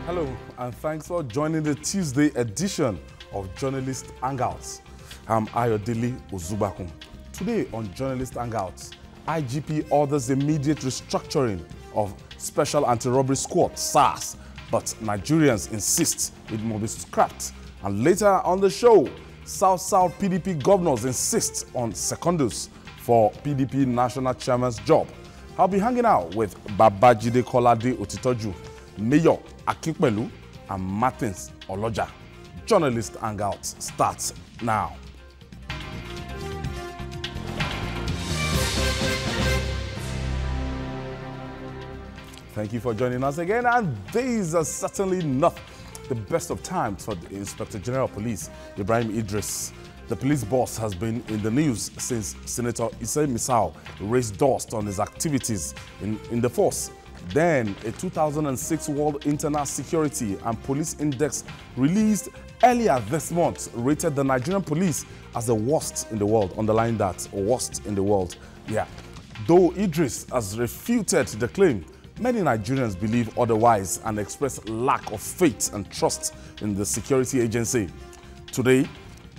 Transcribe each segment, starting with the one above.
Hello, and thanks for joining the Tuesday edition of Journalist Hangouts. I'm Ayodele Ozubakun. Today on Journalist Hangouts, IGP orders immediate restructuring of Special Anti-Robbery Squad, SARS, but Nigerians insist it must be scrapped. And later on the show, South PDP governors insist on secondus for PDP national chairman's job. I'll be hanging out with Babajide Kolade Otitoju, Mayor Akinpelu, and Martins Oloja. Journalist Hangouts starts now. Thank you for joining us again, and these are certainly not the best of times for the Inspector General of Police, Ibrahim Idris. The police boss has been in the news since Senator Issei Misau raised dust on his activities in the force. Then, a 2006 World Internal Security and Police Index released earlier this month rated the Nigerian police as the worst in the world. Underline that, worst in the world. Yeah. Though Idris has refuted the claim, many Nigerians believe otherwise and express lack of faith and trust in the security agency. Today,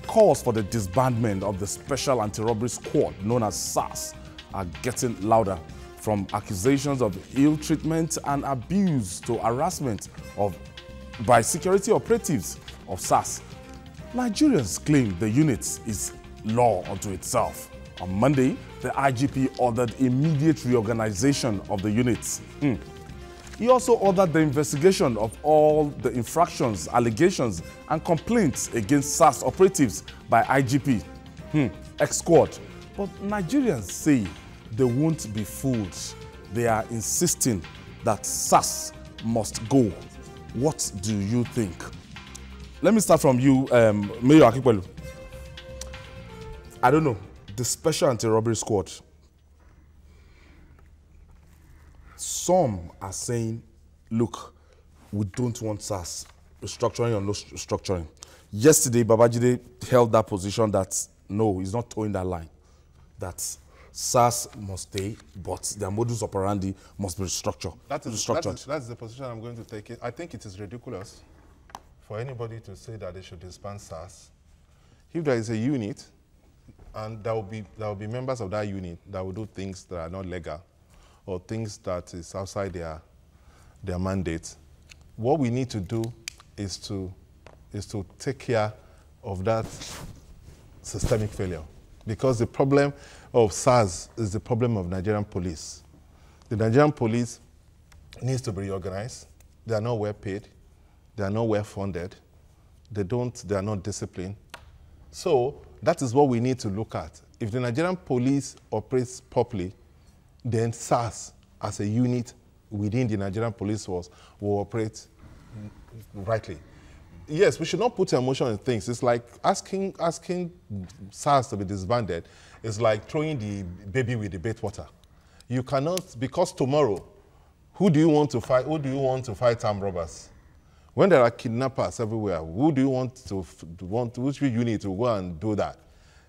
calls for the disbandment of the Special Anti-Robbery Squad, known as SARS, are getting louder. From accusations of ill treatment and abuse to harassment by security operatives of SARS. Nigerians claim the unit is law unto itself. On Monday, the IGP ordered immediate reorganization of the units. He also ordered the investigation of all the infractions, allegations, and complaints against SARS operatives by IGP, ex-squad. But Nigerians say they won't be fooled. They are insisting that SARS must go. What do you think? Let me start from you, Mayor Akinpelu. I don't know. The Special Anti-Robbery Squad. Some are saying, look, we don't want SARS, restructuring or no restructuring. Yesterday, Babajide held that position that, no, he's not towing that line. That SARS must stay, but their modus operandi must be restructured. That's the position I'm going to take. I think it is ridiculous for anybody to say that they should disband SARS. If there is a unit, and there will be members of that unit that will do things that are not legal or things that is outside their mandate, what we need to do is to take care of that systemic failure. Because the problem of SARS is the problem of Nigerian police. The Nigerian police needs to be reorganized. They are not well paid. They are not well funded. They are not disciplined. So that is what we need to look at. If the Nigerian police operates properly, then SARS as a unit within the Nigerian police force will operate rightly. Yes, we should not put emotion in things. It's like asking SARS to be disbanded. It's like throwing the baby with the bathwater. You cannot, because tomorrow, who do you want to fight? Who do you want to fight armed robbers? When there are kidnappers everywhere, who do you which unit to go and do that?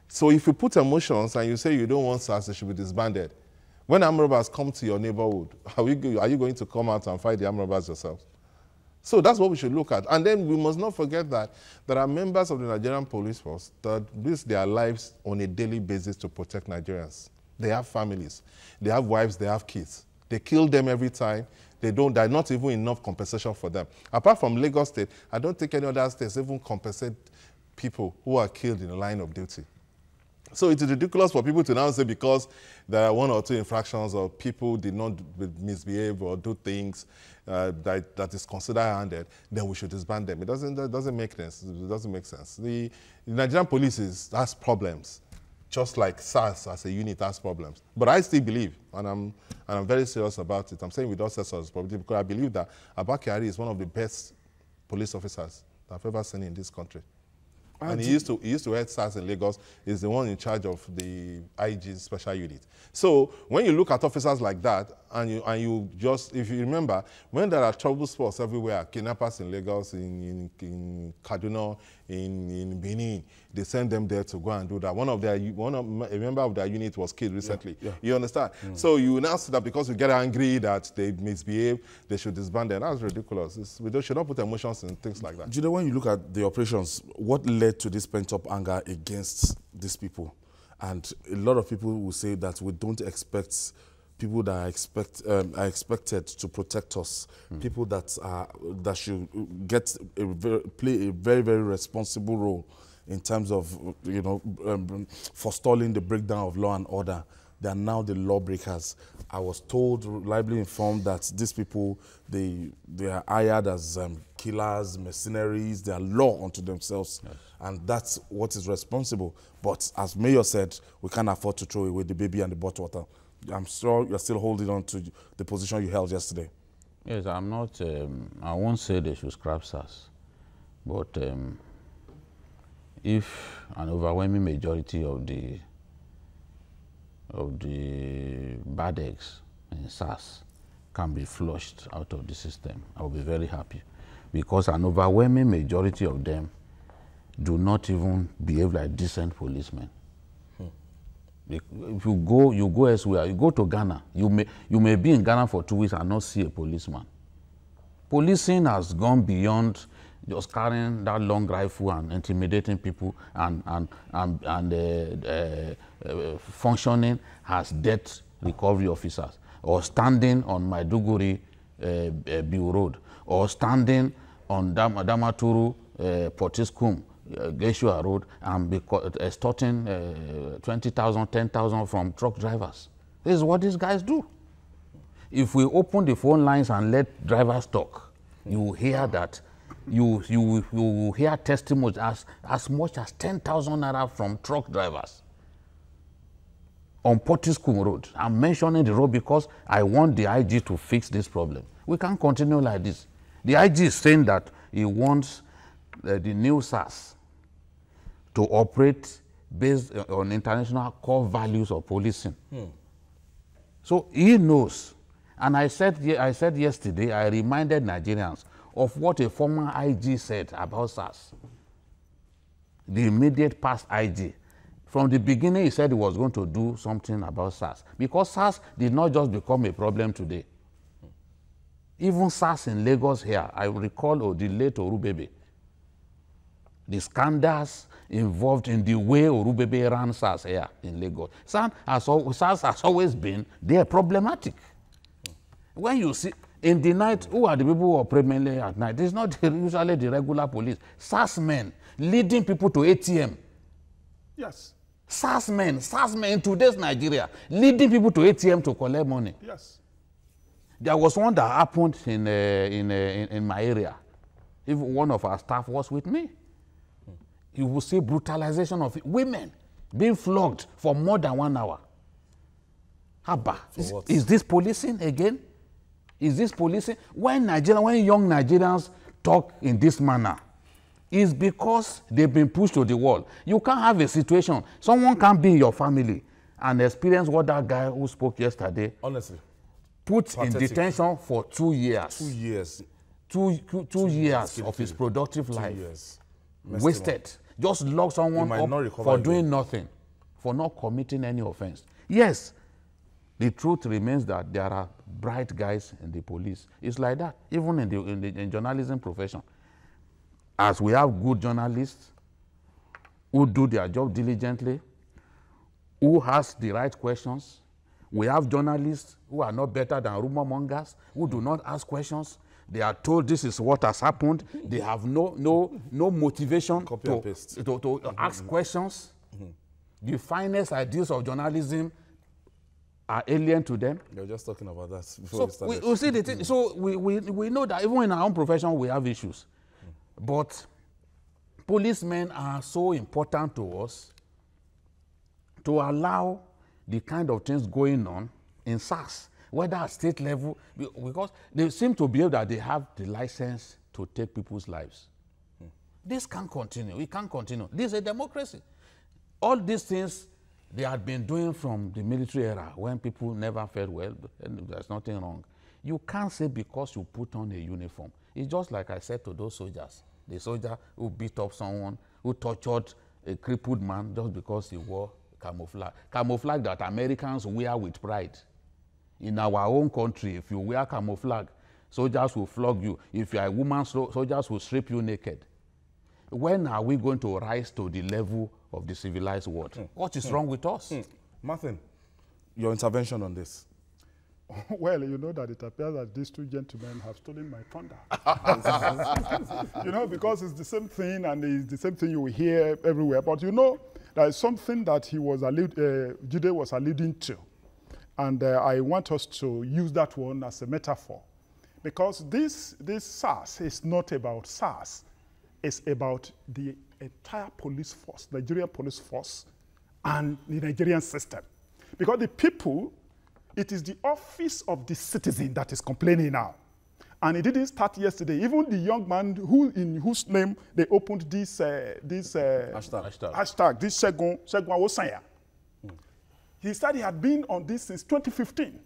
So if you put emotions and you say you don't want SARS, it should be disbanded. When armed robbers come to your neighborhood, are you going to come out and fight the armed robbers yourself? So that's what we should look at. And then we must not forget that there are members of the Nigerian police force that risk their lives on a daily basis to protect Nigerians. They have families, they have wives, they have kids. They kill them every time. There's not even enough compensation for them. Apart from Lagos State, I don't think any other states even compensate people who are killed in the line of duty. So it is ridiculous for people to now say because there are one or two infractions or people did not misbehave or do things that is considered handed, then we should disband them. That doesn't make sense. It doesn't make sense. The Nigerian police has problems, just like SARS as a unit has problems. But I still believe, and I'm very serious about it. I'm saying with all sense of responsibility because I believe that Abba Kyari is one of the best police officers I've ever seen in this country. And he used to head SARS in Lagos. He's the one in charge of the IG special unit. So when you look at officers like that, and you just, if you remember, when there are trouble spots everywhere, kidnappers in Lagos, in Kaduna, in Benin, they send them there to go and do that. A member of their unit was killed recently. Yeah. You understand? So you now see that because you get angry that they misbehave, they should disband them. That's ridiculous. We should not put emotions in things like that. Do you know, when you look at the operations, what led to this pent-up anger against these people? And a lot of people will say that we don't expect people that are expected to protect us, people that should play a very, very responsible role in terms of, you know, forestalling the breakdown of law and order. They are now the lawbreakers. I was told, reliably informed, that these people, they are hired as killers, mercenaries. They are law unto themselves. Yes. And that's what is responsible. But as Mayor said, we can't afford to throw away the baby and the bathwater. I'm sure you're still holding on to the position you held yesterday. Yes, I'm not, I won't say they should scrap SARS. But if an overwhelming majority of the bad eggs in SARS can be flushed out of the system, I will be very happy. Because an overwhelming majority of them do not even behave like decent policemen. If you go elsewhere, you go to Ghana, you may be in Ghana for 2 weeks and not see a policeman. Policing has gone beyond just carrying that long rifle and intimidating people and functioning as death recovery officers, or standing on Maiduguri Biu Road, or standing on Damaturu Potiskum Geshua Road and extorting 20,000, 10,000 from truck drivers. This is what these guys do. If we open the phone lines and let drivers talk, you will hear that. You will hear testimonies as much as 10,000 naira from truck drivers on Potiskum Road. I'm mentioning the road because I want the IG to fix this problem. We can't continue like this. The IG is saying that he wants the new SARS to operate based on international core values of policing. So he knows. And I said yesterday, I reminded Nigerians of what a former IG said about SARS. The immediate past IG. From the beginning, he said he was going to do something about SARS. Because SARS did not just become a problem today. Even SARS in Lagos here, I recall the late Orubebe. The scandals involved in the way Orubebe ran SARS here in Lagos. SARS has always been there problematic. When you see, in the night, who are the people who operate mainly at night? It's not usually the regular police. SARS men leading people to ATM. Yes. SARS men in today's Nigeria, leading people to ATM to collect money. Yes. There was one that happened in my area. Even one of our staff was with me. You will see brutalization of women being flogged for more than 1 hour. Haba, is this policing again? Is this policing? When young Nigerians talk in this manner, it's because they've been pushed to the wall. You can't have a situation, someone can't be in your family and experience what that guy who spoke yesterday, honestly, put in detention for 2 years. 2 years. Two years of his productive life. Wasted. Just lock someone up for doing nothing, for not committing any offense. Yes, the truth remains that there are bright guys in the police. It's like that, even in the journalism profession. As we have good journalists who do their job diligently, who ask the right questions, we have journalists who are not better than rumor mongers, who do not ask questions. They are told this is what has happened. They have no motivation to ask questions. The finest ideas of journalism are alien to them. They were just talking about that before we started. We see the thing. So we know that even in our own profession we have issues. But policemen are so important to us to allow the kind of things going on in SARS, whether at state level, because they seem to believe that they have the license to take people's lives. This can't continue. It can't continue. This is a democracy. All these things they had been doing from the military era when people never felt well, and there's nothing wrong. You can't say because you put on a uniform. It's just like I said to those soldiers. The soldier who beat up someone, who tortured a crippled man just because he wore camouflage. Camouflage that Americans wear with pride. In our own country, if you wear camouflage, soldiers will flog you. If you are a woman, soldiers will strip you naked. When are we going to rise to the level of the civilized world? What is wrong with us? Martin, your intervention on this. Well, you know that it appears that these two gentlemen have stolen my thunder. You know, because it's the same thing, and it's the same thing you will hear everywhere. But you know, there is something that he was Jide was alluding to. And I want us to use that one as a metaphor. Because this SARS is not about SARS. It's about the entire police force, Nigerian police force, and the Nigerian system. Because the people, it is the office of the citizen that is complaining now. And it didn't start yesterday. Even the young man in whose name they opened this hashtag, this Segun Awosanya. He said he had been on this since 2015.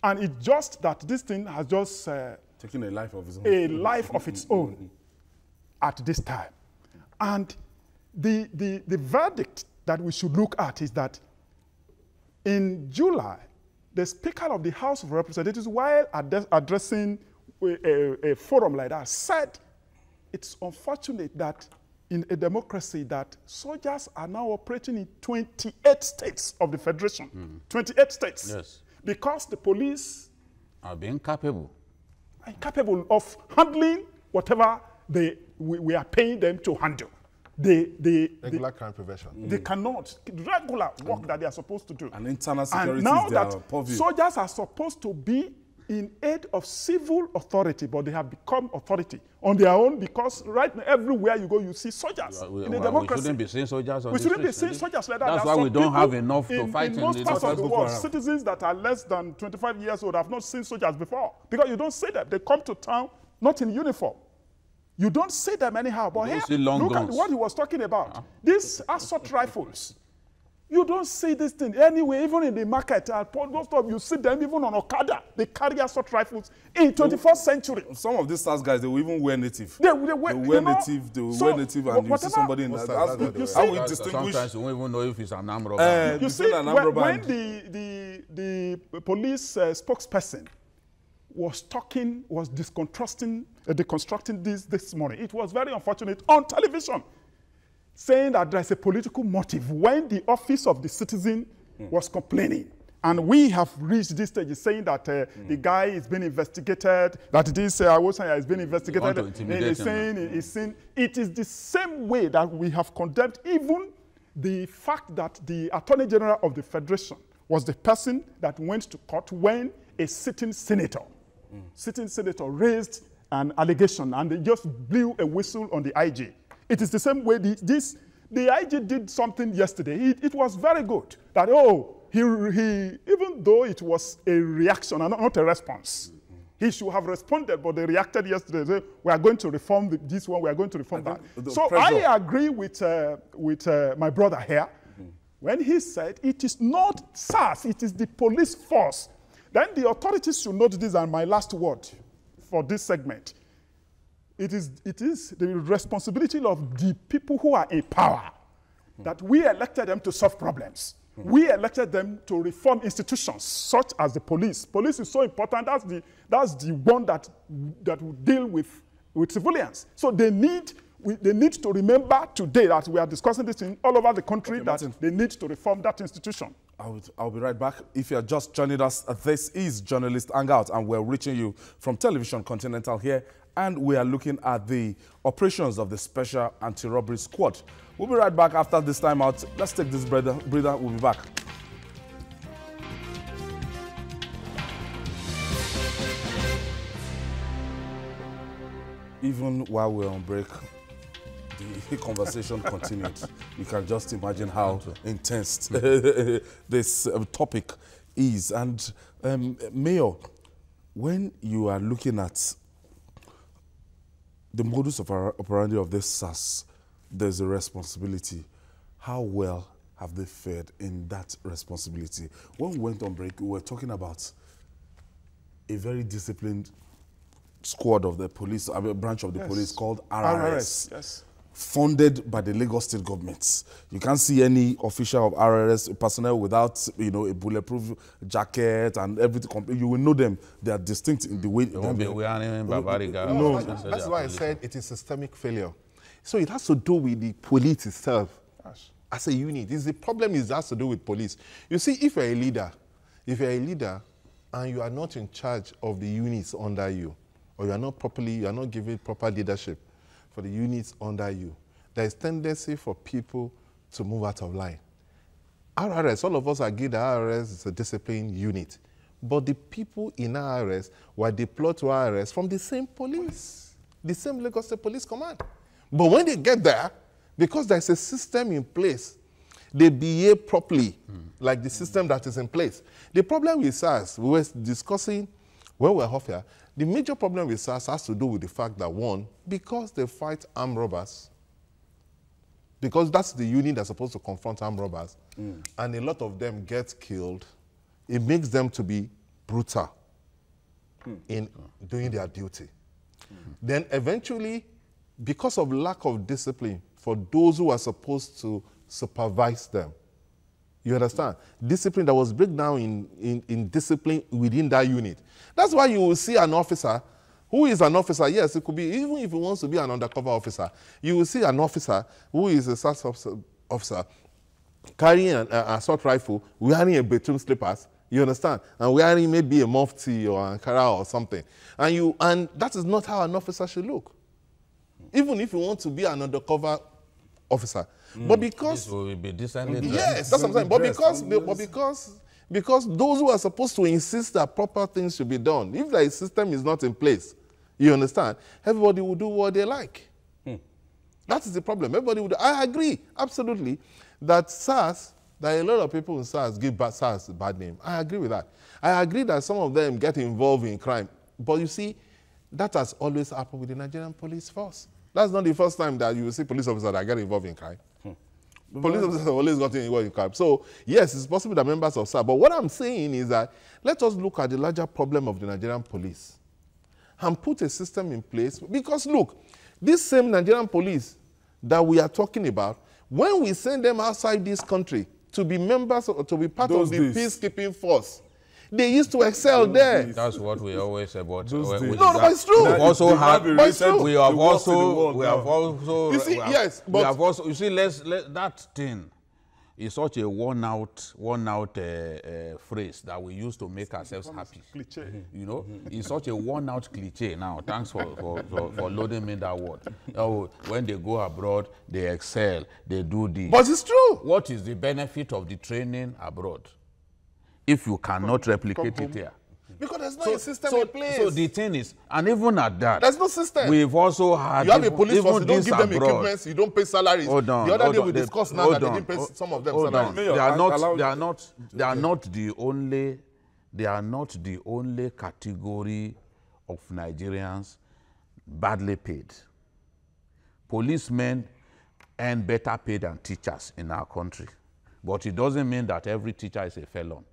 And it's just that this thing has just taking a life of its own. A life of its own at this time. And the verdict that we should look at is that in July, the Speaker of the House of Representatives, while addressing a forum like that, said it's unfortunate that in a democracy that soldiers are now operating in 28 states of the Federation. 28 states. Yes. Because the police are being capable. Are incapable of handling whatever we are paying them to handle. Regular crime prevention. They cannot. Regular work that they are supposed to do. And internal security and now is their that purview. soldiers are supposed to be in aid of civil authority, but they have become authority on their own because right now, everywhere you go, you see soldiers in the democracy. We shouldn't be seeing soldiers on We the shouldn't be streets. seeing soldiers like that. That's There are why we some don't have people enough to fight in most parts of the world. Haram. Citizens that are less than 25 years old have not seen soldiers before because you don't see them. They come to town not in uniform. You don't see them anyhow. But here, look at what he was talking about. These assault rifles. You don't see this thing anyway, even in the market. You see them even on Okada. They carry assault rifles in 21st century. Some of these SARS guys, they will even wear native. They wear native, and you see somebody in that. How we distinguish? Sometimes you won't even know if it's an armed robber. You see, when the police spokesperson was deconstructing this morning, it was very unfortunate on television, saying that there's a political motive when the office of the citizen was complaining. And we have reached this stage saying that the guy is being investigated, that this Awosanya is being investigated. And he's saying it is the same way that we have condemned even the fact that the Attorney General of the Federation was the person that went to court when a sitting senator raised an allegation and they just blew a whistle on the IG. It is the same way the IG did something yesterday. It was very good. That, he even though it was a reaction and not a response, he should have responded, but they reacted yesterday. They, we are going to reform this one, we are going to reform that. So I agree with my brother here when he said it is not SARS, it is the police force. Then the authorities should note this, and my last word for this segment. It is the responsibility of the people who are in power that we elected them to solve problems. We elected them to reform institutions such as the police. Police is so important. That's the one that will deal with civilians. So they need to remember today that we are discussing this in all over the country, that they need to reform that institution. I'll be right back. If you're just joining us, this is Journalist Hangout, and we're reaching you from Television Continental here, and we are looking at the operations of the Special Anti-Robbery Squad. We'll be right back after this time out. Let's take this breather. We'll be back. Even while we're on break, the conversation continued. You can just imagine how intense this topic is. And Mayor, when you are looking at the modus operandi of this SARS, there's a responsibility. How well have they fared in that responsibility? When we went on break, we were talking about a very disciplined squad of the police, a branch of the police called RRS. Yes. Funded by the Lagos state government. You can't see any official of RRS personnel without, you know, a bulletproof jacket and everything. You will know them. They are distinct in the way. They won't be wearing Barbariga. No, that's why I said it is systemic failure. So it has to do with the police itself as a unit. The problem has to do with police. You see, if you're a leader and you are not in charge of the units under you, or you are not giving proper leadership for the units under you, there is tendency for people to move out of line. RRS, all of us agree that RRS is a disciplined unit, but the people in RRS were deployed to RRS from the same police, the same Lagos State Police Command. But when they get there, because there's a system in place, they behave properly, like the system that is in place. The problem with SARS, we were discussing when we were off here, the major problem with SARS has to do with the fact that, one, because they fight armed robbers, because that's the unit that's supposed to confront armed robbers, and a lot of them get killed, it makes them to be brutal in doing their duty. Then eventually, because of lack of discipline for those who are supposed to supervise them, you understand? Discipline, that was breakdown in discipline within that unit. That's why you will see an officer who is an officer. Yes, it could be, even if he wants to be an undercover officer, you will see an officer who is a SARS officer carrying an assault rifle, wearing a bedroom slippers, you understand? And wearing maybe a mufti or Ankara or something. And that is not how an officer should look. Even if you want to be an undercover officer. But because... This will be decently dressed. Yes, that's what I'm saying. Because those who are supposed to insist that proper things should be done, if the system is not in place, you understand, everybody will do what they like. That is the problem. Everybody would. I agree, absolutely, that SARS, that a lot of people in SARS give SARS a bad name. I agree with that. I agree that some of them get involved in crime. But you see, that has always happened with the Nigerian police force. That's not the first time that you will see police officers that get involved in crime. Police officers have always gotten involved in crime. So, yes, it's possible that members of SARS. But what I'm saying is that let us look at the larger problem of the Nigerian police and put a system in place. Because, look, this same Nigerian police that we are talking about, when we send them outside this country to be members or to be part of the peacekeeping force, they used to excel there. That's what we always say about. No, but it's true. We also have. We have also. You see, yes, but we have also. You see, let that thing is such a worn-out phrase that we use to make ourselves happy. Cliche. You know, it's such a worn-out cliche now. Thanks for loading me that word. Oh, when they go abroad, they excel. They do this. But it's true. What is the benefit of the training abroad if you cannot replicate it here? Because there's no system in place. So the thing is, and even at that, there's no system. We've also had. You have a police force, you don't give them abroad. Equipment, you don't pay salaries. Hold on, the other day we discussed now that they didn't pay some of them salaries. They are not the only category of Nigerians badly paid. Policemen earn better pay than teachers in our country. But it doesn't mean that every teacher is a felon.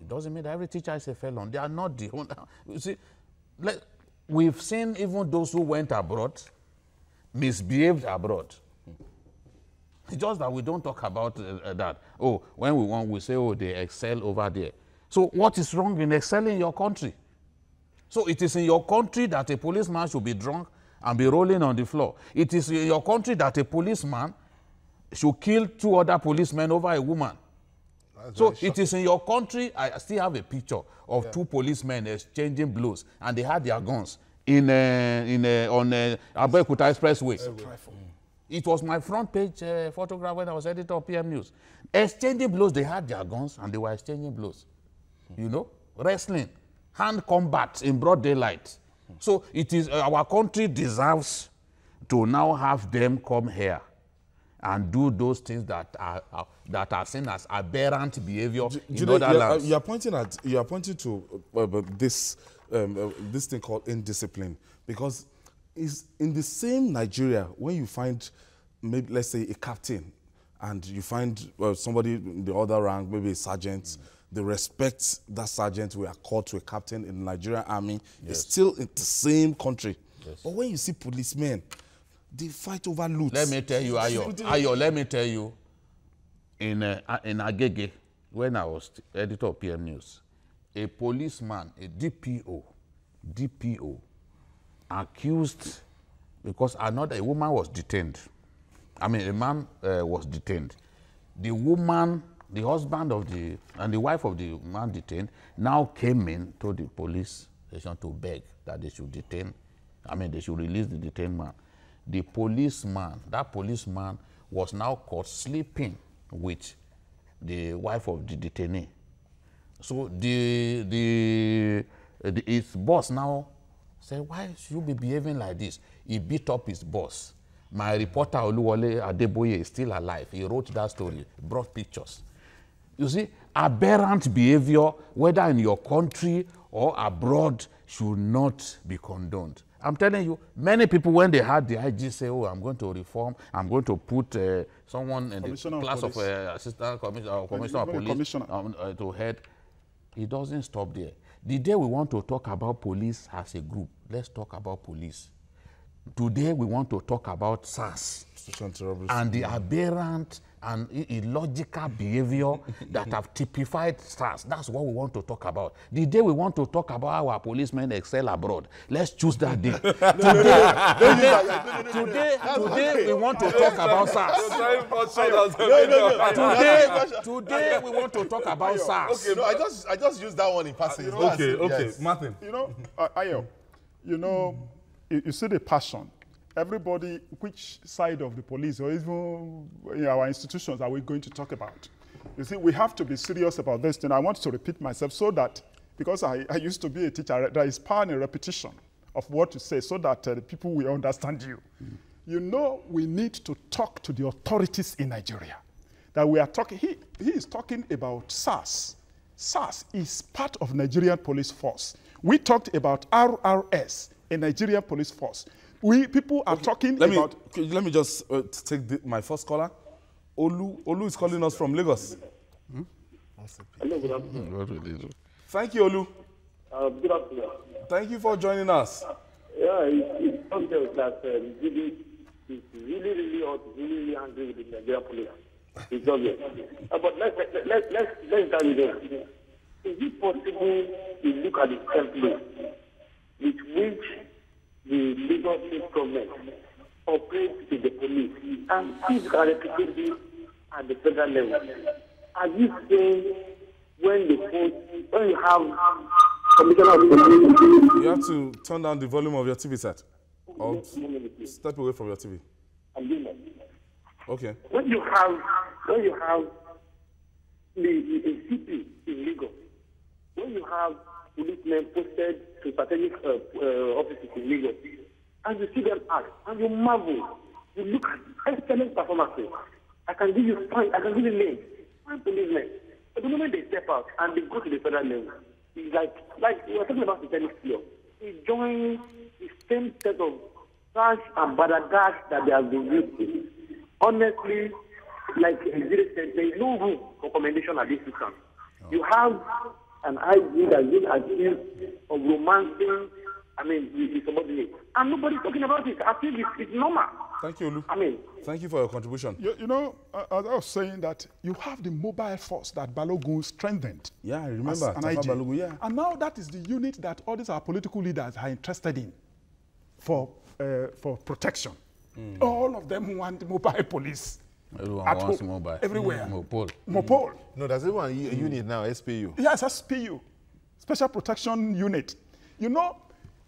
It doesn't mean that every teacher is a felon. They are not the only. You see, we've seen even those who went abroad misbehaved abroad. It's just that we don't talk about that. Oh, when we want, we say, oh, they excel over there. So what is wrong in excelling in your country? So it is in your country that a policeman should be drunk and be rolling on the floor. It is in your country that a policeman should kill 2 other policemen over a woman. So it is in your country. I still have a picture of 2 policemen exchanging blows, and they had their guns on Abeokuta Expressway. It was my front page photograph when I was editor of PM News. Exchanging blows, they had their guns and they were exchanging blows. You know, wrestling, hand combat in broad daylight. So it is our country deserves to now have them come here and do those things that are seen as aberrant behavior in other lands. You are pointing to this thing called indiscipline, because is in the same Nigeria when you find, maybe let's say a captain, and you find somebody in the other rank, maybe a sergeant, they respect that sergeant we are called to a captain in the Nigerian army. It's still in the same country. But when you see policemen, they fight over loot. Let me tell you, Ayo, let me tell you, in Agege, when I was editor of PM News, a policeman, a DPO, accused, because a woman was detained. I mean, a man was detained. The woman, the husband of and the wife of the man detained, now came in to the police station to beg that they should detain, they should release the detained man. The policeman, that policeman was now caught sleeping with the wife of the detainee. So his boss now said, why should you be behaving like this? He beat up his boss. My reporter Oluwole Adeboye is still alive. He wrote that story, brought pictures. You see, aberrant behavior, whether in your country or abroad, should not be condoned. I'm telling you, many people, when they had the IG say, oh, I'm going to reform, I'm going to put someone in the class of assistant commissioner or commissioner of police to head, it doesn't stop there. The day we want to talk about police as a group, let's talk about police. Today we want to talk about SARS and the aberrant and illogical behavior that have typified SARS. That's what we want to talk about. The day we want to talk about how our policemen excel abroad, let's choose that day. Today we want to talk about SARS. Today we want to talk about SARS. Okay, no, I just used that one in passing. Okay, Martin. Ayo, you see the passion. Everybody, which side of the police or even in our institutions are we going to talk about? You see, we have to be serious about this thing. I want to repeat myself so that, because I used to be a teacher, there is power in repetition of what you say so that the people will understand you. We need to talk to the authorities in Nigeria. That we are talking, he is talking about SARS. SARS is part of Nigerian police force. We talked about RRS, a Nigerian police force. People are talking about... Let me just take my first caller. Olu is calling us from Lagos. Hello, good afternoon. Thank you, Olu. Good afternoon. Thank you for joining us. Yeah, it's obvious that is really hot, really angry with the Nigerian police. It's obvious. But let's tell you this. Is it possible to look at the template with which the Lagos State government operates with the police and see if you can replicate this at the federal level? As you say, when you have commissioner of police, you have to turn down the volume of your TV set or step away from your TV. Okay. When you have the CP in Lagos, when you have policemen posted to strategic offices in Lagos, and you see them act, and you marvel, you look at excellent performances. I can give you names, fine policemen. But the moment they step out and they go to the federal level, it's like we were talking about the tennis player. They join the same set of trash and badadash that they have been used to. Honestly, like Nigeria said, there is no room for commendation at this time. No. You have an IG that has been accused of romancing, the subordinate. And nobody's talking about it. I feel it's normal. Thank you, Olu. Thank you for your contribution. As I was saying that you have the mobile force that Balogun strengthened. Yeah, I remember. An IG. Balogun, yeah. And now that is the unit that all these our political leaders are interested in for protection. All of them want mobile police. Everyone at wants home, mobile. everywhere. Mopol. No, there's even a unit now, SPU. Yes, SPU, Special Protection Unit.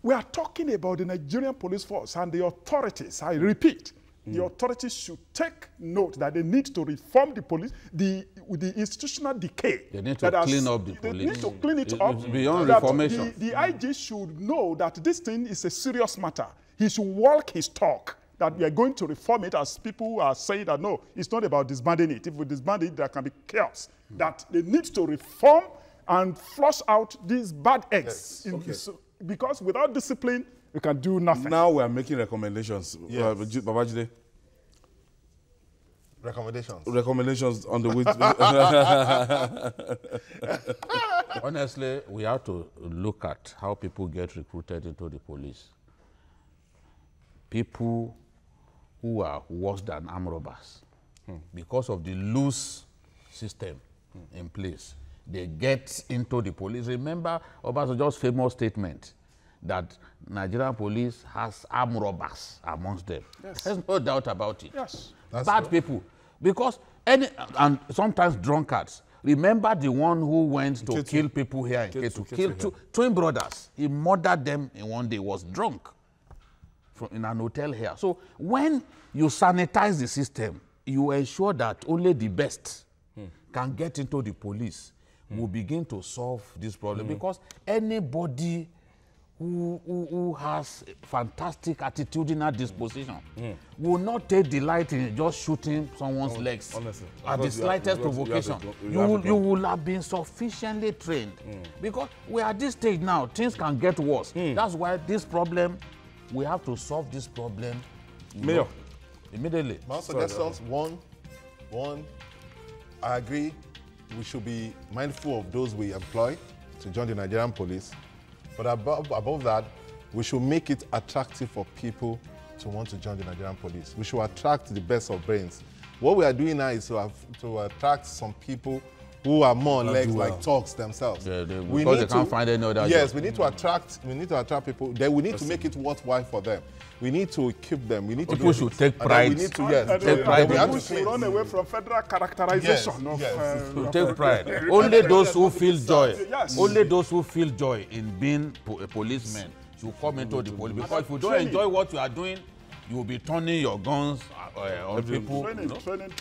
We are talking about the Nigerian police force and the authorities. I repeat, the authorities should take note that they need to reform the police, with the institutional decay. They need to clean up the police. They need to clean it up. It's beyond reformation. The IG should know that this thing is a serious matter. He should walk his talk. That we are going to reform it, as people are saying that no, it's not about disbanding it. If we disband it, there can be chaos. That they need to reform and flush out these bad eggs. Because without discipline, We can do nothing. Now we are making recommendations. Yes. Babajide, Recommendations. recommendations on the way. Honestly, we have to look at how people get recruited into the police. People who are worse than armed robbers, because of the loose system in place, they get into the police. Remember Obasanjo's famous statement that Nigerian police has armed robbers amongst them. Yes. There's no doubt about it. Yes. Bad people. Because and sometimes drunkards. Remember the one who went to kill people here in Ketu, killed twin brothers. He murdered them in one day, was drunk in an hotel here. So when you sanitize the system, you ensure that only the best can get into the police. Will begin to solve this problem, because anybody who has fantastic attitudinal disposition will not take delight in just shooting someone's legs honestly, at the slightest provocation. You will have been sufficiently trained, because we are at this stage now, things can get worse. That's why this problem, we have to solve this problem Mayor, immediately. My suggestions, one, I agree, we should be mindful of those we employ to join the Nigerian police. But above that, we should make it attractive for people to want to join the Nigerian police. We should attract the best of brains. What we are doing now is to attract some people who are more on legs like talks themselves. Yeah, because they can't find any other Yes, job. we need to attract people. Then we need to make it worthwhile for them. We need to equip them. We need to People should take pride. We need to, yes, take pride. We have We to should run away from federal characterization Yes, of Take pride. Only those who feel joy, Yes. only those who feel joy in being a policeman should come into the police. Because if you don't enjoy what you are doing, you will be turning your guns on people. training.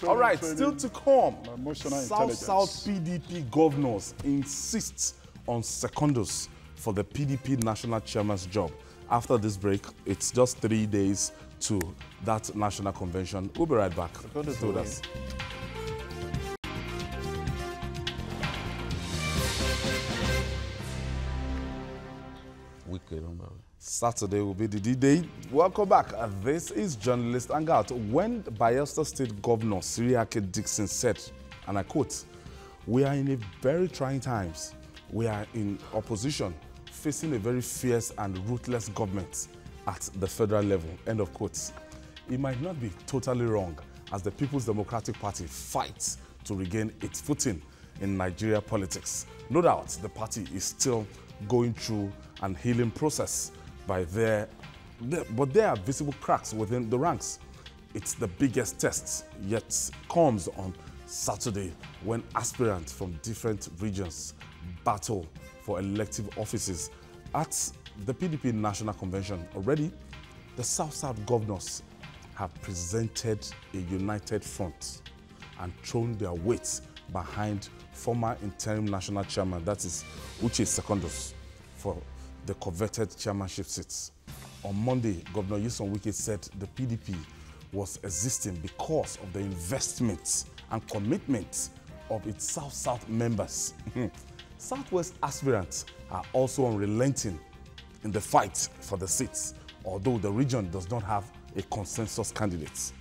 all right, training. still to come. Emotional South PDP governors insist on secondos for the PDP national chairman's job. After this break, it's just 3 days to that national convention. We'll be right back. Stay with us. Saturday will be the D-Day. Welcome back. This is Journalist Hangout. When Bayelsa State Governor Siriake Dixon said, and I quote, "We are in a very trying times. We are in opposition, facing a very fierce and ruthless government at the federal level," end of quote. It might not be totally wrong as the People's Democratic Party fights to regain its footing in Nigeria politics. No doubt the party is still going through an healing process but there are visible cracks within the ranks. It's the biggest test yet comes on Saturday when aspirants from different regions battle for elective offices at the PDP National Convention. Already, the South-South governors have presented a united front and thrown their weight behind former interim national chairman, that is Uche Secondos, for the coveted chairmanship seats. On Monday, Governor Nyesom Wike said the PDP was existing because of the investment and commitment of its South-South members. Southwest aspirants are also unrelenting in the fight for the seats, although the region does not have a consensus candidate.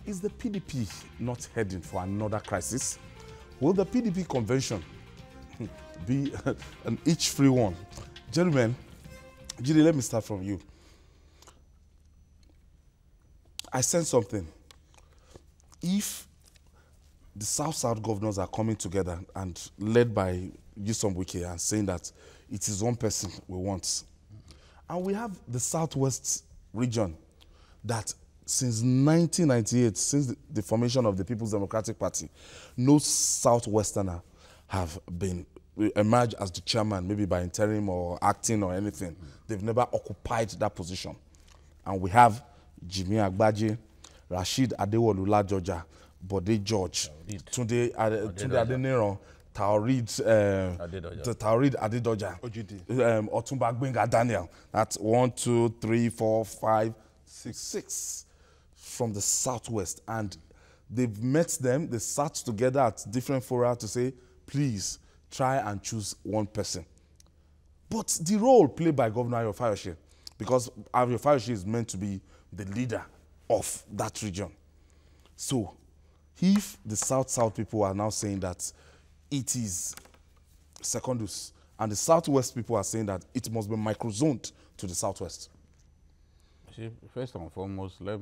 Is the PDP not heading for another crisis? Will the PDP convention be an each free one? Gentlemen, Judy, let me start from you. I sense something. If the South-South governors are coming together and led by Nyesom Wike and saying that it is one person we want, and we have the Southwest region that since 1998, since the formation of the People's Democratic Party, no Southwesterner have been emerged as the chairman, maybe by interim or acting or anything. They've never occupied that position. And we have Jimmy Agbaje, Rashid Adewolu Ladoja, Bode George, Tunde Adeniran, Taoreed Adedoja, Otumba Gbenga Daniel. That's 1, 2, 3, 4, 5, 6 from the Southwest. And they've met them, they sat together at different fora to say, please try and choose one person. But the role played by Governor Ayo Fayose, because Ario Fayoshi is meant to be the leader of that region. So if the South people are now saying that it is secondus, and the Southwest people are saying that it must be microzoned to the Southwest. See, first and foremost, let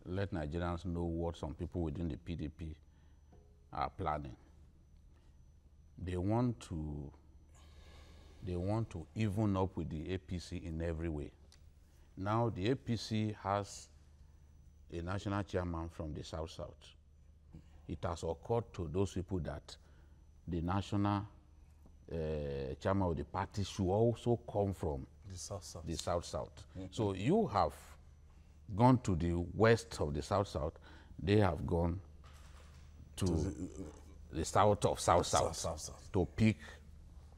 Nigerians know what some people within the PDP are planning. They want to even up with the APC in every way. Now the APC has a national chairman from the South-South. It has occurred to those people that the national chairman of the party should also come from The South-South. the South-South. So you have gone to the west of the South-South, they have gone to the south of South-South to pick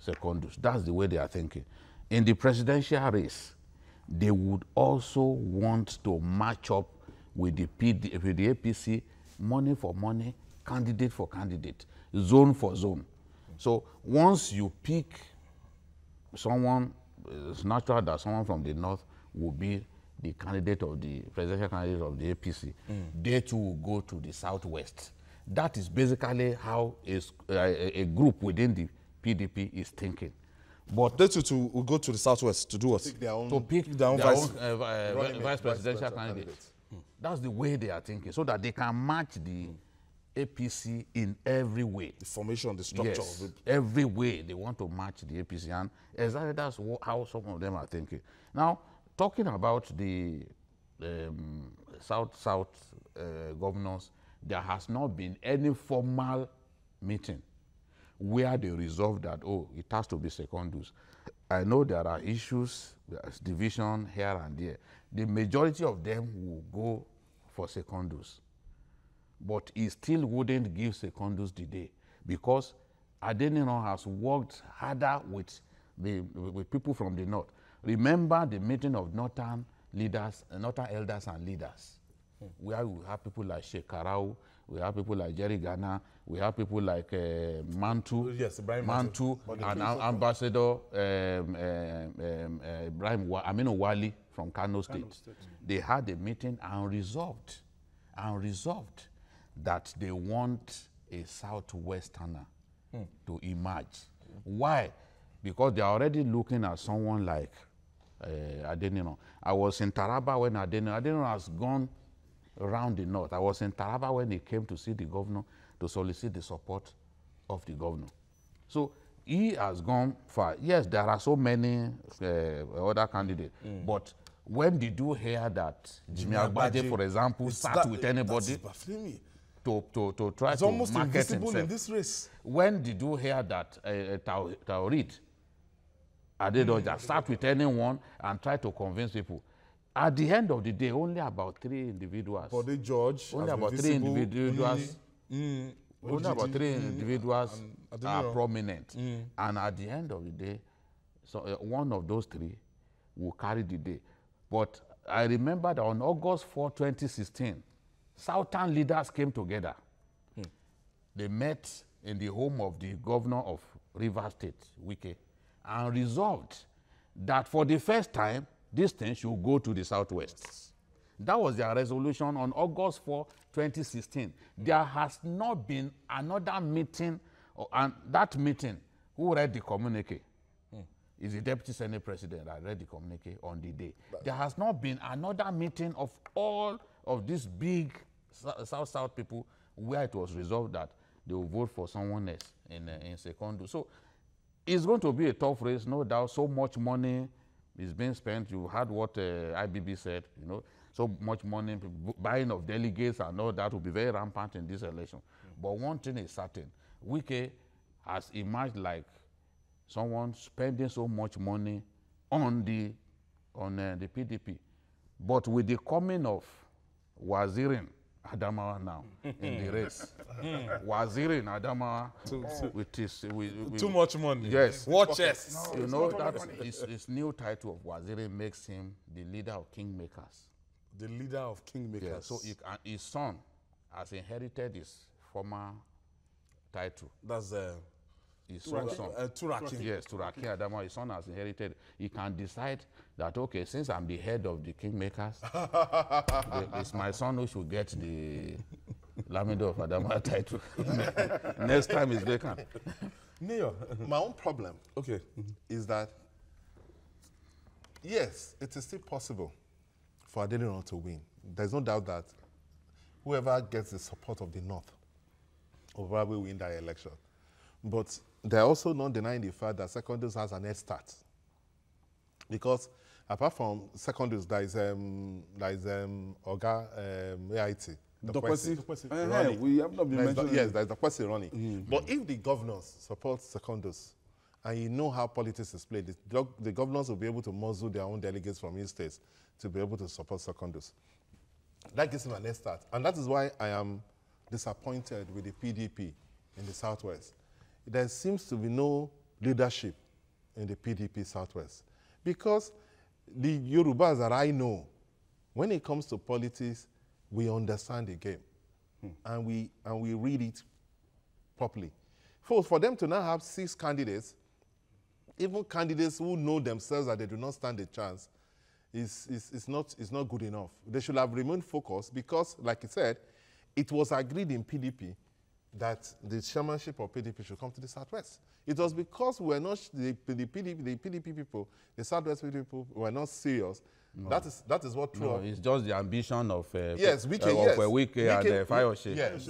secondus. That's the way they are thinking. In the presidential race, they would also want to match up with the APC, money for money, candidate for candidate, zone for zone. So once you pick someone, it's natural that someone from the north will be the candidate of the presidential candidate of the APC. They too will go to the Southwest. That is basically how a group within the PDP is thinking. But They too will go to the Southwest to do what? Pick their own, to pick their own vice presidential candidates. That's the way they are thinking, so that they can match the APC in every way. The formation, the structure Yes, of it. every way they want to match the APC, and exactly that's how some of them are thinking. Now, talking about the South-South governors, there has not been any formal meeting where they resolve that, oh, it has to be secondus. I know there are issues, there's division here and there. The majority of them will go for secondus. But he still wouldn't give secondus the day, because Adenino has worked harder with people from the north. Remember the meeting of northern leaders, northern elders and leaders, where we have people like Sheikh Karau, we have people like Jerry Ghana, we have people like Mantu, Yes, Ibrahim Mantu, and Ambassador Ibrahim Aminu Wali from Kano State. They had a meeting and resolved that they want a Southwesterner to emerge. Why? Because they are already looking at someone like Adenino. I was in Taraba when Adenino has gone around the north. I was in Taraba when he came to see the governor to solicit the support of the governor. So he has gone far. Yes, there are so many other candidates, but when did you hear that Jimmy Agbaje, for example, sat with anybody to try it's to almost market invisible himself? in this race. When did you hear that Taurit Adedoja sat with anyone and tried to convince people? At the end of the day, only about 3 individuals. For the judge, Only about 3 individuals. Only about 3 individuals are prominent. And at the end of the day, so one of those 3 will carry the day. But I remember that on August 4, 2016, Southern leaders came together. They met in the home of the governor of Rivers State, Wike, and resolved that for the first time, this thing should go to the Southwest. That was their resolution on August 4, 2016. There has not been another meeting, and that meeting, who read the communique? Is the Deputy Senate President that read the communique on the day. There has not been another meeting of all of these big South-South people where it was resolved that they will vote for someone else in secondus. So it's going to be a tough race, no doubt. So much money is being spent. You heard what IBB said, you know, so much money, buying of delegates and all that will be very rampant in this election. But one thing is certain, Wike has emerged like someone spending so much money on the PDP. But with the coming of Wazirin Adamawa now in the race, Wazirin Adamawa with Too much money. Yes. Watch us. You know, that his new title of Wazirin makes him the leader of kingmakers. The leader of kingmakers. Yeah, so his son has inherited his former title. That's his son. Turaki. Yes, Turaki Adama, his son has inherited. He can decide that, okay, since I'm the head of the kingmakers, it's my son who should get the Lamido of Adama title. Next time is vacant. Neo, my own problem is that, yes, it is still possible for Adelino to win. There's no doubt that whoever gets the support of the North will probably win that election. But they're also not denying the fact that Secondus has an head start. Because apart from Secondus, there is Oga AIT. We have not been mentioned. Yes, there's the question running. But if the governors support Secondus, and you know how politics is played, the governors will be able to muzzle their own delegates from each states to be able to support Secondus. That gives him an head start. And that is why I am disappointed with the PDP in the Southwest. There seems to be no leadership in the PDP Southwest. Because the Yorubas that I know, when it comes to politics, we understand the game. And we read it properly. For them to now have 6 candidates, even candidates who know themselves that they do not stand a chance, is not good enough. They should have remained focused because, like I said, it was agreed in PDP that the chairmanship of PDP should come to the Southwest. It was because we were not, the PDP people, the Southwest people were not serious. No. That is what threw up. It's just the ambition of Wike and Fayose. Yes.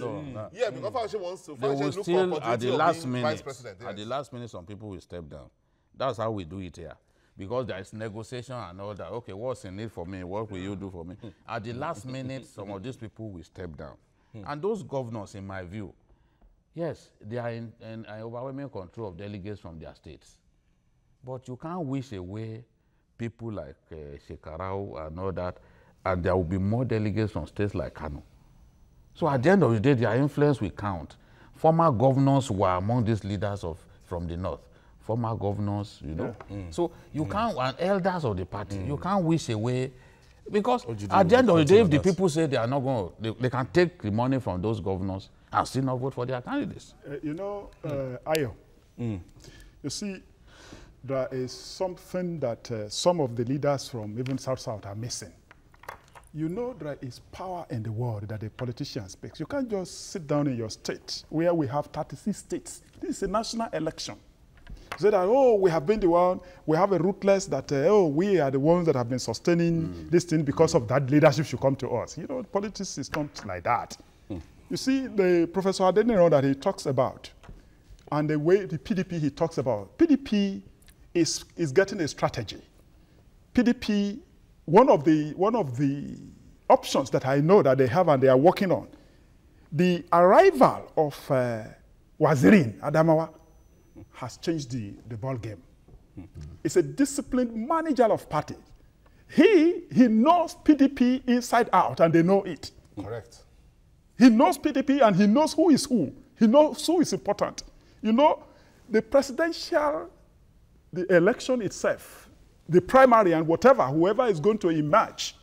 Yeah, because Fayose wants to. They will still, at the last minute, at the last minute, some people will step down. That's how we do it here. Because there is negotiation and all that. Okay, what's in it for me? What will you do for me? At the last minute, some of these people will step down. And those governors, in my view, yes, they are in overwhelming control of delegates from their states. But you can't wish away people like Shekarau and all that, and there will be more delegates from states like Kano. So at the end of the day, their influence will count. Former governors were among these leaders from the North. Former governors, you know. So you can't, and elders of the party, you can't wish away, because at the end of the day, if the people say they are not going to, they can take the money from those governors and still not vote for their candidates. Ayo, you see, there is something that some of the leaders from even South are missing. You know there is power in the world that a politician speaks. You can't just sit down in your state where we have 36 states. This is a national election. Say that, oh, we have been the one, we have a ruthless that, oh, we are the ones that have been sustaining this thing because of that leadership should come to us. You know, politics is not like that. You see, the Professor Adeniro that he talks about, and the way the PDP he talks about, PDP is getting a strategy. PDP, one of the options that I know that they have and they are working on, the arrival of Wazirin Adamawa has changed the ball game. It's a disciplined manager of party. He knows PDP inside out, and they know it. Correct. He knows PDP, and he knows who is who. He knows who is important. You know, the presidential, the election itself, the primary and whatever, whoever is going to emerge,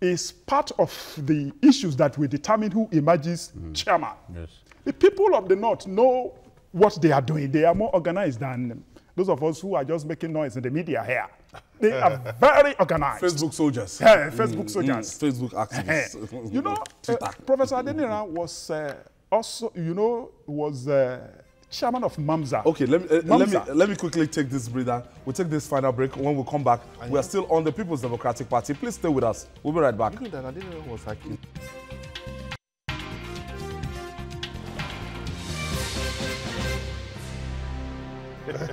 is part of the issues that will determine who emerges chairman. Yes. The people of the North know what they are doing. They are more organized than those of us who are just making noise in the media here. They are very organized. Facebook soldiers. Yeah, Facebook soldiers. Facebook activists. You know, Professor Adenira was also, you know, was chairman of MAMSA. Okay, let me quickly take this breather. We'll take this final break. When we come back, we are still on the People's Democratic Party. Please stay with us. We'll be right back. You know that Adenira was accused.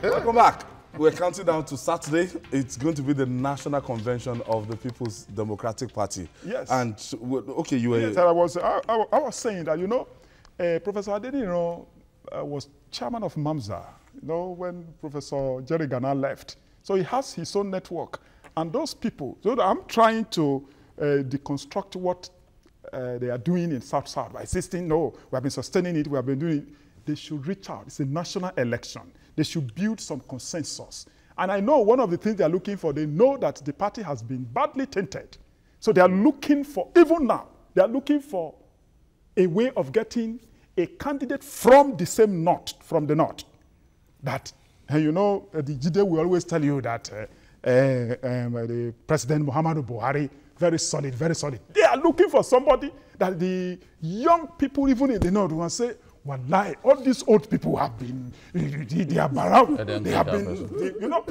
Welcome back. We're counting down to Saturday. It's going to be the National Convention of the People's Democratic Party. Yes. And, okay, you were... Yes, I was saying that, you know, Professor Adeniro was chairman of MAMSA, you know, when Professor Jerry Ghana left. So he has his own network. And those people, so I'm trying to deconstruct what they are doing in South by insisting, no, we have been sustaining it, we have been doing it. They should reach out. It's a national election. They should build some consensus. And I know one of the things they are looking for, they know that the party has been badly tainted. So they are looking for, even now, they are looking for a way of getting a candidate from the same North, from the North. that, and you know, the Jide will always tell you that the President Muhammadu Buhari, very solid, very solid. They are looking for somebody that the young people, even in the north, will say, wallahi, all these old people have been, they are around, they have been, you know,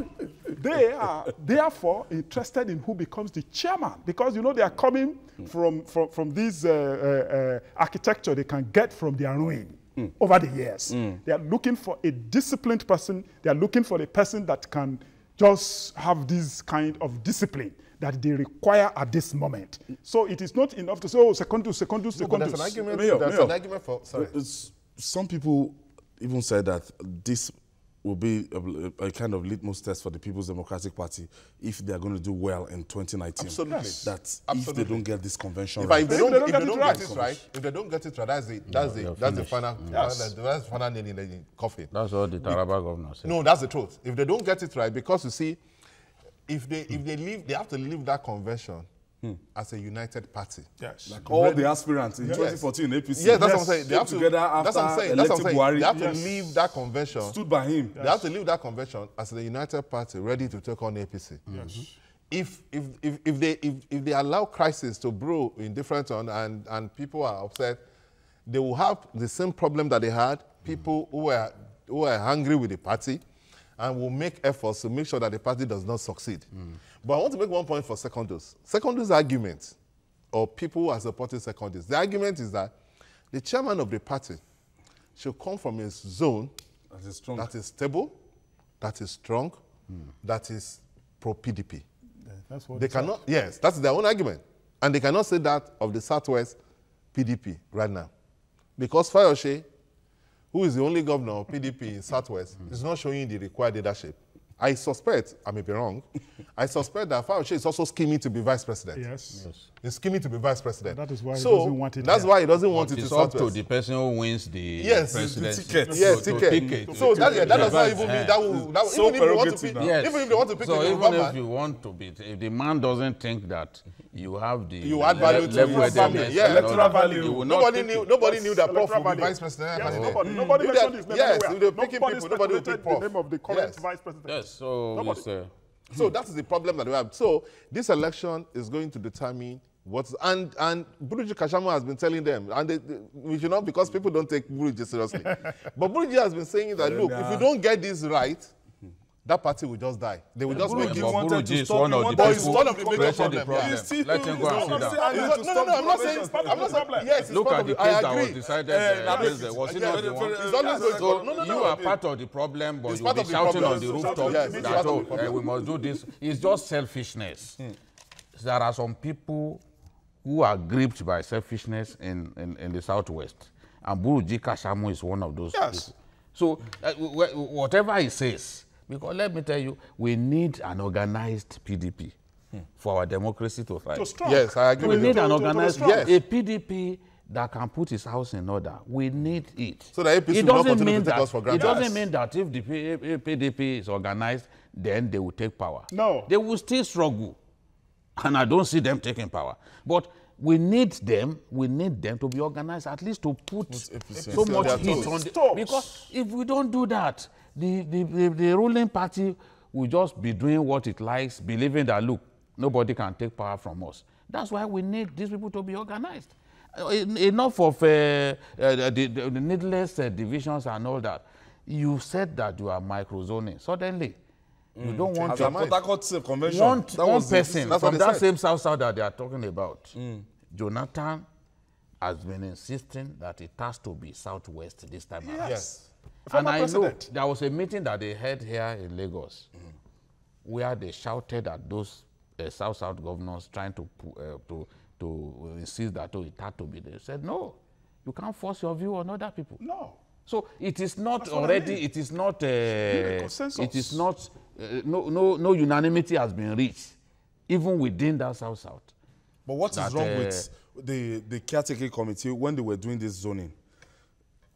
they are therefore interested in who becomes the chairman, because, you know, they are coming from this architecture they can get from their ruin over the years. They are looking for a disciplined person. They are looking for a person that can just have this kind of discipline that they require at this moment. So it is not enough to say, oh, secondus. There's an argument for, sorry. Some people even said that this will be a kind of litmus test for the People's Democratic Party if they are going to do well in 2019. Absolutely. Yes. That if they don't get this convention right. right. If they don't get it right, that's the final nail in the coffin. That's what the Taraba governor said. No, that's the truth. If they don't get it right, because you see, if they leave, they have to leave that convention as a united party. Yes. Like all the aspirants in 2014 APC. Yes, that's what I'm saying. They have to, together after Buhari. They have to leave that convention. Stood by him. They have to leave that convention as a united party, ready to take on APC. Yes. If they allow crisis to brew in different and people are upset, they will have the same problem that they had. People who are angry with the party, and will make efforts to make sure that the party does not succeed. But I want to make one point for Secondus. Secondus' argument, or people who are supporting Secondus, the argument is that the chairman of the party should come from a zone that is stable, that is strong, that is pro-PDP. Yeah, that's what they cannot, yes, that's their own argument. And they cannot say that of the Southwest PDP right now. Because Fayose, who is the only governor of PDP in Southwest, is not showing the required leadership. I suspect, I may be wrong, I suspect that Fayose is also scheming to be vice president. Yes. He's scheming to be vice president. And that is why he doesn't want it. That's why he doesn't want it in It's up Southwest. to the person who wins the The presidency. ticket. Yes, ticket. So that does not even mean that will So even if you want to pick, Yes. even if they want to pick so a even Yoruba if man, you want to be, if the man doesn't think that you have the you add value to level his family. headedness Yeah, and all electoral that, value. you will not nobody pick knew that Prof Electoral would be value. vice president. Yes, nobody mentioned his name Yes, anywhere. if they're picking people, nobody will pick the Prof. name of the current Yes. vice president. Yes, so it's, So that is the problem that we have. So this election is going to determine what's and Buruji Kashamu has been telling them, and we should not, because people don't take Buruji seriously. But Buruji has been saying that look, if you don't get this right, that party will just die. They will just make Buruji it. wanted to Buruji is stop. one He of the wanted But to it's people one of the who major created the problems. problem. Let him go and sit down. No, I'm not saying. Yes, it's Look part at of the it. case I that was agree. decided. Was he not the one? It's always going to So no, you are part of the problem, but It's you'll part be of the shouting problem. on the rooftop Yes, it's that part of the problem. we must do this. It's just selfishness. There are some people who are gripped by selfishness in the Southwest, and Buruji Kashamu is one of those people. So whatever he says, because let me tell you, we need an organized PDP for our democracy to thrive. Yes, I agree. We with need you. an organized, Yes. a PDP that can put his house in order. We need it. So the APC It will not doesn't continue mean to take that. us for It granted. doesn't mean that if the PDP is organized, then they will take power. No. They will still struggle, and I don't see them taking power. But we need them. We need them to be organized, at least to put so much heat on the. Because if we don't do that, the ruling party will just be doing what it likes, believing that look, nobody can take power from us. That's why we need these people to be organized. Enough of the needless divisions and all that. You said that you are microzoning. Suddenly, you don't want to want one person from that same South that they are talking about. Jonathan has been insisting that it has to be Southwest this time around. Yes. And I know there was a meeting that they had here in Lagos where they shouted at those South governors trying to insist that it had to be. They said, no, you can't force your view on other people. No. So it is not already, it is not, it is not, no unanimity has been reached, even within that South. But what is wrong with the caretaking committee when they were doing this zoning?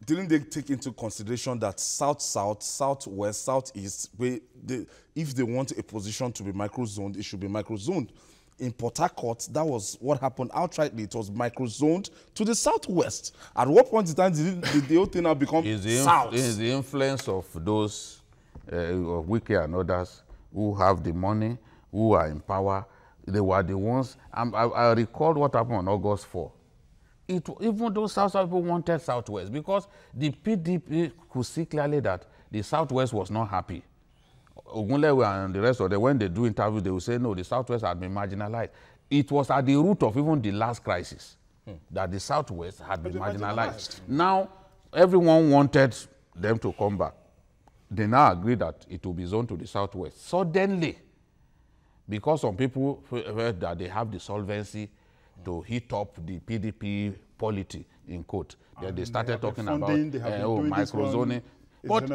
Didn't they take into consideration that South, Southwest, Southeast, if they want a position to be micro-zoned, it should be micro-zoned? In Port Harcourt, that was what happened outrightly. It was micro-zoned to the Southwest. At what point in time did the whole thing now become South? It is the influence of those Wike and others, who have the money, who are in power, they were the ones. I recalled what happened on August 4. Even though South people wanted Southwest, because the PDP could see clearly that the Southwest was not happy. Ogunlewe and the rest of them, when they do interviews, they will say, no, the Southwest had been marginalized. It was at the root of even the last crisis that the Southwest had been marginalized. Now, everyone wanted them to come back. They now agree that it will be zoned to the Southwest. Suddenly, because some people heard that they have the solvency to hit up the PDP polity, in quote, then they started talking about microzoning. But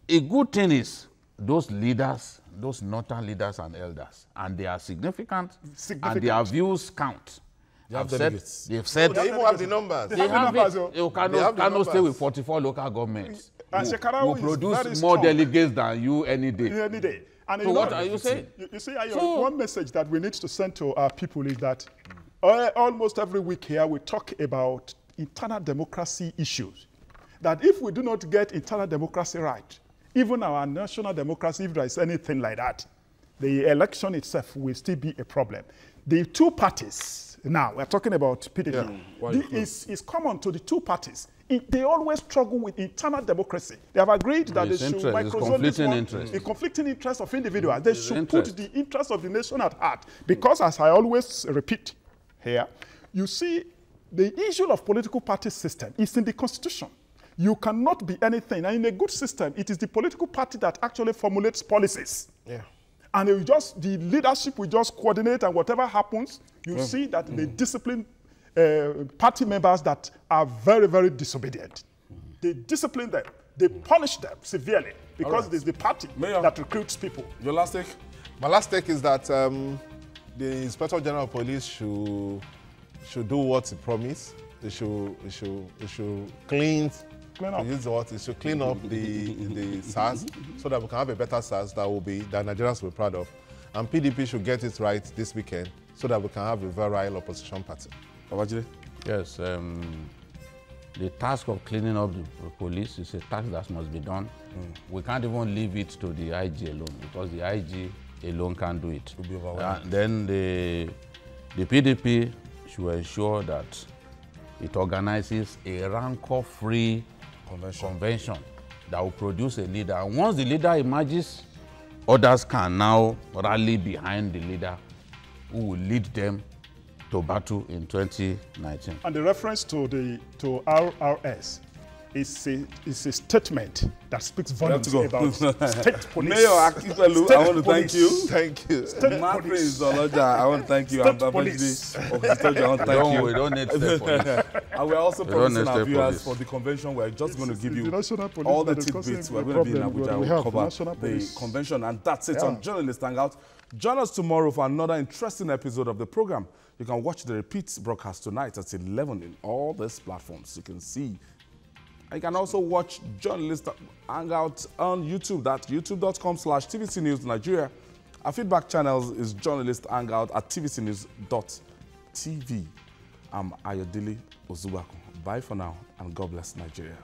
a good thing is, those leaders, those northern leaders and elders, and they are significant. And their views count. They've said they even have the numbers. They have it. Cannot stay with 44 local governments. Will produce more delegates than you any day. Any day. And so what are you saying? You see, one message that we need to send to our people is that almost every week here we talk about internal democracy issues. That if we do not get internal democracy right, even our national democracy, if there is anything like that, the election itself will still be a problem. The two parties, now we're talking about PDP, is common to the two parties. They always struggle with internal democracy. They have agreed that they should microzone this one, the conflicting interests of individuals. They should put the interests of the nation at heart. Because as I always repeat here, you see, the issue of political party system is in the Constitution. You cannot be anything. And in a good system, it is the political party that actually formulates policies. Yeah. And the leadership will just coordinate, and whatever happens, you see that they discipline party members that are very, very disobedient. They discipline them. They punish them severely because it is the party that recruits people. Your last take? My last take is that the Inspector General of Police should do what he promised. They should clean up. It should clean up the SARS so that we can have a better SARS that Nigerians will be proud of. And PDP should get it right this weekend so that we can have a virile opposition party. Babajide? Yes, the task of cleaning up the police is a task that must be done. We can't even leave it to the IG alone, because the IG alone can't do it. Then the PDP should ensure that it organizes a rancor-free convention that will produce a leader. And once the leader emerges, others can now rally behind the leader who will lead them to battle in 2019. And the reference to RRS is a statement that speaks volumes about state police. Mayor Akifelu, I want to thank you. Thank you. Prince Oloja, I want to thank you. State police. We don't need state police. And we're also promising our viewers for the convention. We're just going to give you all the tidbits. We're going to be in Abuja. We'll cover the convention. And that's it on Journalist Hangout. Join us tomorrow for another interesting episode of the program. You can watch the repeat broadcast tonight at 11 in all these platforms. You can see. And you can also watch Journalist Hangout on YouTube. That's youtube.com/TVC News Nigeria. Our feedback channels is Journalist Hangout at tvcnews.tv. I'm Ayodele Ozubako. Bye for now, and God bless Nigeria.